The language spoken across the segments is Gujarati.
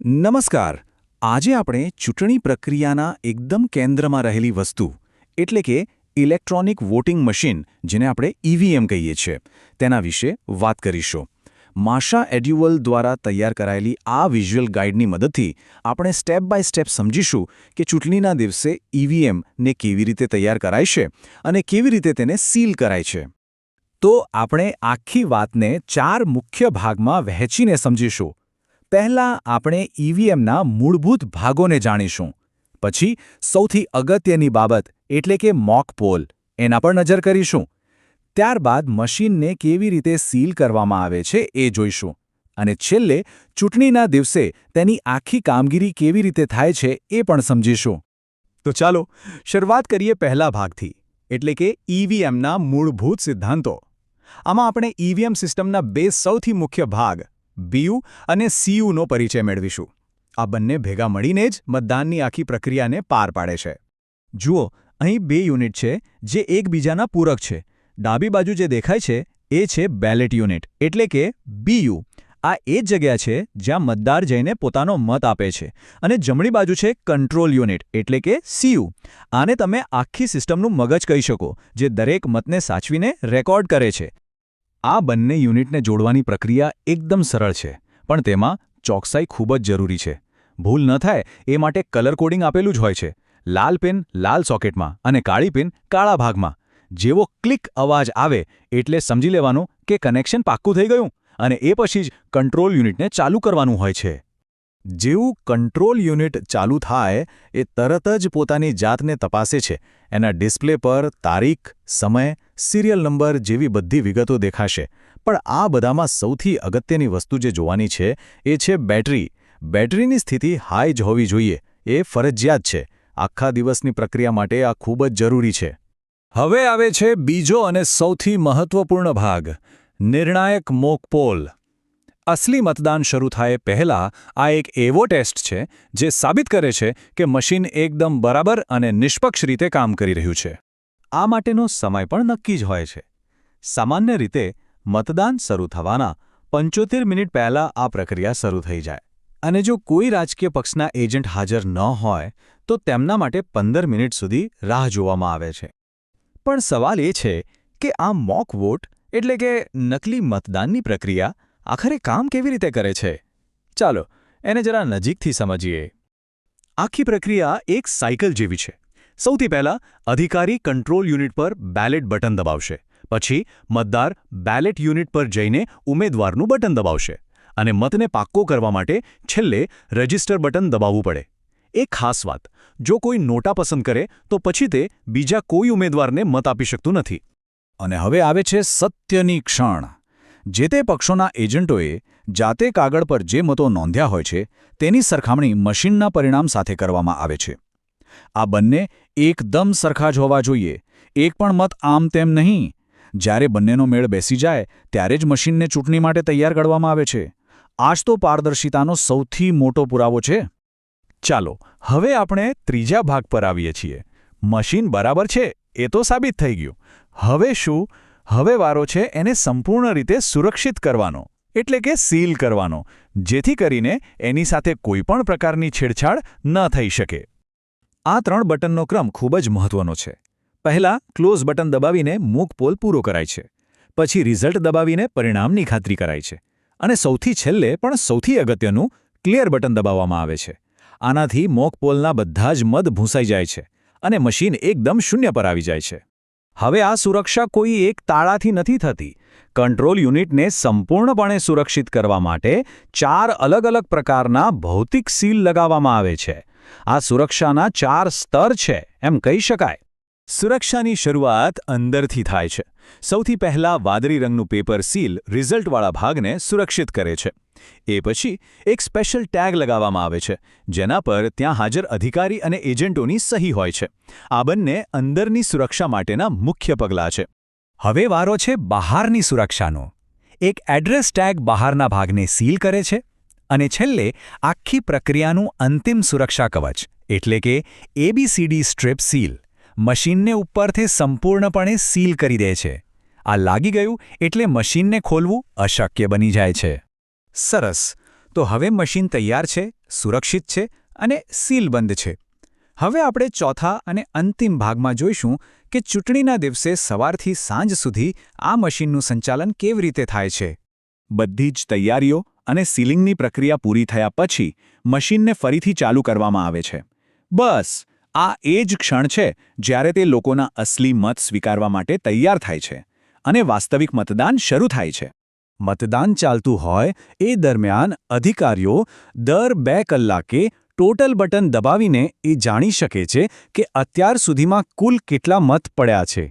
નમસ્કાર. આજે આપણે ચૂંટણી પ્રક્રિયાના એકદમ કેન્દ્રમાં રહેલી વસ્તુ એટલે કે ઇલેક્ટ્રોનિક વોટિંગ મશીન, જેને આપણે ઈવીએમ કહીએ છીએ, તેના વિશે વાત કરીશું. માશા એડ્યુઅલ દ્વારા તૈયાર કરાયેલી આ વિઝ્યુઅલ ગાઈડની મદદથી આપણે સ્ટેપ બાય સ્ટેપ સમજીશું કે ચૂંટણીના દિવસે ઈવીએમને કેવી રીતે તૈયાર કરાય છે અને કેવી રીતે તેને સીલ કરાય છે. તો આપણે આખી વાતને 4 મુખ્ય ભાગમાં વહેંચીને સમજીશું. પહેલાં આપણે ઈવીએમના મૂળભૂત ભાગોને જાણીશું. પછી સૌથી અગત્યની બાબત એટલે કે મોક પોલ, એના પર નજર કરીશું. ત્યારબાદ મશીનને કેવી રીતે સીલ કરવામાં આવે છે એ જોઈશું. અને છેલ્લે ચૂંટણીના દિવસે તેની આખી કામગીરી કેવી રીતે થાય છે એ પણ સમજીશું. તો ચાલો શરૂઆત કરીએ પહેલા ભાગથી, એટલે કે ઈવીએમના મૂળભૂત સિદ્ધાંતો. આમાં આપણે ઈવીએમ સિસ્ટમના બે સૌથી મુખ્ય ભાગ બીયુ અને સીયુનો પરિચય મેળવીશું. આ બંને ભેગા મળીને જ મતદાનની આખી પ્રક્રિયાને પાર પાડે છે. જુઓ, અહીં બે યુનિટ છે જે એકબીજાના પૂરક છે. ડાબી બાજુ જે દેખાય છે એ છે બેલેટ યુનિટ, એટલે કે બીયુ. આ એ જ જગ્યા છે જ્યાં મતદાર જઈને પોતાનો મત આપે છે. અને જમણી બાજુ છે કંટ્રોલ યુનિટ, એટલે કે સીયુ. આને તમે આખી સિસ્ટમનું મગજ કહી શકો, જે દરેક મતને સાચવીને રેકોર્ડ કરે છે. આ બંને યુનિટને જોડવાની પ્રક્રિયા એકદમ સરળ છે, પણ તેમાં ચોકસાઈ ખૂબ જ જરૂરી છે. ભૂલ ન થાય એ માટે કલર કોડિંગ આપેલું જ હોય છે. લાલ પિન લાલ સોકેટમાં અને કાળી પિન કાળા ભાગમાં. જેવો ક્લિક અવાજ આવે એટલે સમજી લેવાનું કે કનેક્શન પાક્કું થઈ ગયું, અને એ પછી જ કંટ્રોલ યુનિટને ચાલુ કરવાનું હોય છે. જેવું કંટ્રોલ યુનિટ ચાલુ થાય એ તરત જ પોતાની જાતને તપાસે છે. એના ડિસ્પ્લે પર તારીખ, સમય, સિરિયલ નંબર જેવી બધી વિગતો દેખાશે. પણ આ બધામાં સૌથી અગત્યની વસ્તુ જે જોવાની છે એ છે બેટરી. બેટરીની સ્થિતિ હાઈ જ હોવી જોઈએ. એ ફરજિયાત છે. આખા દિવસની પ્રક્રિયા માટે આ ખૂબ જ જરૂરી છે. હવે આવે છે બીજો અને સૌથી મહત્વપૂર્ણ ભાગ, નિર્ણાયક મોક પોલ. અસલી મતદાન શરૂ થાય પહેલાં આ એક એવો ટેસ્ટ છે જે સાબિત કરે છે કે મશીન એકદમ બરાબર અને નિષ્પક્ષ રીતે કામ કરી રહ્યું છે. આ માટેનો સમય પણ નક્કી જ હોય છે. સામાન્ય રીતે મતદાન શરૂ થવાના 75 મિનિટ પહેલાં આ પ્રક્રિયા શરૂ થઈ જાય. અને જો કોઈ રાજકીય પક્ષના એજન્ટ હાજર ન હોય તો તેમના માટે 15 મિનિટ સુધી રાહ જોવામાં આવે છે. પણ સવાલ એ છે કે આ મોક વોટ એટલે કે નકલી મતદાનની પ્રક્રિયા આખરે કામ કેવી રીતે કરે છે? ચાલો એને જરા નજીકથી સમજીએ. આખી પ્રક્રિયા એક સાયકલ જેવી છે. સૌથી પહેલાં અધિકારી કંટ્રોલ યુનિટ પર બેલેટ બટન દબાવશે. પછી મતદાર બેલેટ યુનિટ પર જઈને ઉમેદવારનું બટન દબાવશે. અને મતને પાક્કો કરવા માટે છેલ્લે રજિસ્ટર બટન દબાવવું પડે. એક ખાસ વાત, જો કોઈ નોટા પસંદ કરે તો પછી તે બીજા કોઈ ઉમેદવારને મત આપી શકતું નથી. અને હવે આવે છે સત્યની ક્ષણ. જે તે પક્ષોના એજન્ટોએ જાતે કાગળ પર જે મતો નોંધ્યા હોય છે તેની સરખામણી મશીનના પરિણામ સાથે કરવામાં આવે છે. આ બંને એકદમ સરખા જ હોવા જોઈએ. એક પણ મત આમ તેમ નહીં. જ્યારે બંનેનો મેળ બેસી જાય ત્યારે જ મશીનને ચૂંટણી માટે તૈયાર કરવામાં આવે છે. આ જ તો પારદર્શિતાનો સૌથી મોટો પુરાવો છે. ચાલો હવે આપણે ત્રીજા ભાગ પર આવીએ છીએ. મશીન બરાબર છે એ તો સાબિત થઈ ગયું. હવે શું? હવે વારો છે એને સંપૂર્ણ રીતે સુરક્ષિત કરવાનો, એટલે કે સીલ કરવાનો, જેથી કરીને એની સાથે કોઈપણ પ્રકારની છેડછાડ ન થઈ શકે. આ 3 બટનનો ક્રમ ખૂબ જ મહત્વનો છે. પહેલાં ક્લોઝ બટન દબાવીને મોક પોલ પૂરો કરાય છે. પછી રિઝલ્ટ દબાવીને પરિણામની ખાતરી કરાય છે. અને સૌથી છેલ્લે પણ સૌથી અગત્યનું ક્લિયર બટન દબાવવામાં આવે છે. આનાથી મોક પોલના બધા જ મત ભૂંસાઈ જાય છે અને મશીન એકદમ શૂન્ય પર આવી જાય છે. હવે આ સુરક્ષા કોઈ એક તાળાથી નથી થતી. કંટ્રોલ યુનિટને સંપૂર્ણપણે સુરક્ષિત કરવા માટે 4 અલગ અલગ પ્રકારના ભૌતિક સીલ લગાવવામાં આવે છે. આ સુરક્ષાના 4 સ્તર છે એમ કહી શકાય. સુરક્ષાની શરૂઆત અંદરથી થાય છે. સૌથી પહેલાં વાદળી રંગનું પેપર સીલ રિઝલ્ટવાળા ભાગને સુરક્ષિત કરે છે. એ પછી એક સ્પેશિયલ ટેગ લગાવવામાં આવે છે, જેના પર ત્યાં હાજર અધિકારી અને એજન્ટોની સહી હોય છે. આ બંને અંદરની સુરક્ષા માટેના મુખ્ય પગલાં છે. હવે વારો છે બહારની સુરક્ષાનો. એક એડ્રેસ ટેગ બહારના ભાગને સીલ કરે છે. અને છેલ્લે આખી પ્રક્રિયાનું અંતિમ સુરક્ષા કવચ, એટલે કે ABCD સ્ટ્રીપ સીલ, મશીનને ઉપરથી સંપૂર્ણપણે સીલ કરી દે છે. આ લાગી ગયું એટલે મશીનને ખોલવું અશક્ય બની જાય છે. સરસ. તો હવે મશીન તૈયાર છે, સુરક્ષિત છે અને સીલબંધ છે. હવે આપણે ચોથા અને અંતિમ ભાગમાં જોઈશું કે ચૂંટણીના દિવસે સવારથી સાંજ સુધી આ મશીનનું સંચાલન કેવી રીતે થાય છે. બધી જ તૈયારીઓ અને સીલિંગની પ્રક્રિયા પૂરી થયા પછી મશીનને ફરીથી ચાલુ કરવામાં આવે છે. બસ આ એ જ ક્ષણ છે જ્યારે તે લોકોના અસલી મત સ્વીકારવા માટે તૈયાર થાય છે અને વાસ્તવિક મતદાન શરૂ થાય છે. મતદાન ચાલતું હોય એ દરમિયાન અધિકારીઓ દર 2 કલાકે ટોટલ બટન દબાવીને એ જાણી શકે છે કે અત્યાર સુધીમાં કુલ કેટલા મત પડ્યા છે.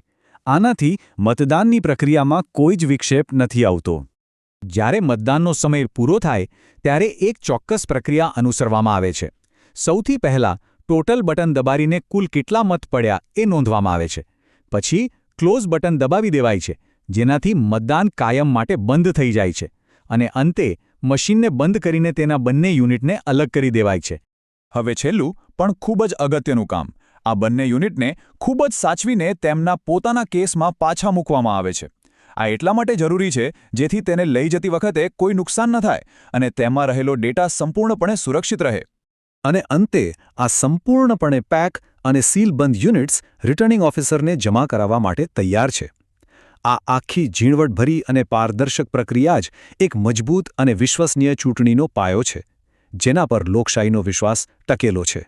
આનાથી મતદાનની પ્રક્રિયામાં કોઈ જ વિક્ષેપ નથી આવતો. જ્યારે મતદાનનો સમય પૂરો થાય ત્યારે એક ચોક્કસ પ્રક્રિયા અનુસરવામાં આવે છે. સૌથી પહેલાં ટોટલ બટન દબાવીને કુલ કેટલા મત પડ્યા એ નોંધવામાં આવે છે. પછી ક્લોઝ બટન દબાવી દેવાય છે, જેનાથી મતદાન કાયમ માટે બંધ થઈ જાય છે. અને અંતે મશીનને બંધ કરીને તેના બંને યુનિટને અલગ કરી દેવાય છે. હવે છેલ્લું પણ ખૂબ જ અગત્યનું કામ, આ બંને યુનિટને ખૂબ જ સાચવીને તેમના પોતાના કેસમાં પાછા મૂકવામાં આવે છે. આ એટલા માટે જરૂરી છે જેથી તેને લઈ જતી વખતે કોઈ નુકસાન ન થાય અને તેમાં રહેલો ડેટા સંપૂર્ણપણે સુરક્ષિત રહે. અને અંતે આ સંપૂર્ણપણે પેક અને સીલબંધ યુનિટ્સ રિટર્નિંગ ઓફિસરને જમા કરાવવા માટે તૈયાર છે. આ આખી ઝીણવટભરી અને પારદર્શક પ્રક્રિયા જ એક મજબૂત અને વિશ્વસનીય ચૂંટણીનો પાયો છે, જેના પર લોકશાહીનો વિશ્વાસ ટકેલો છે.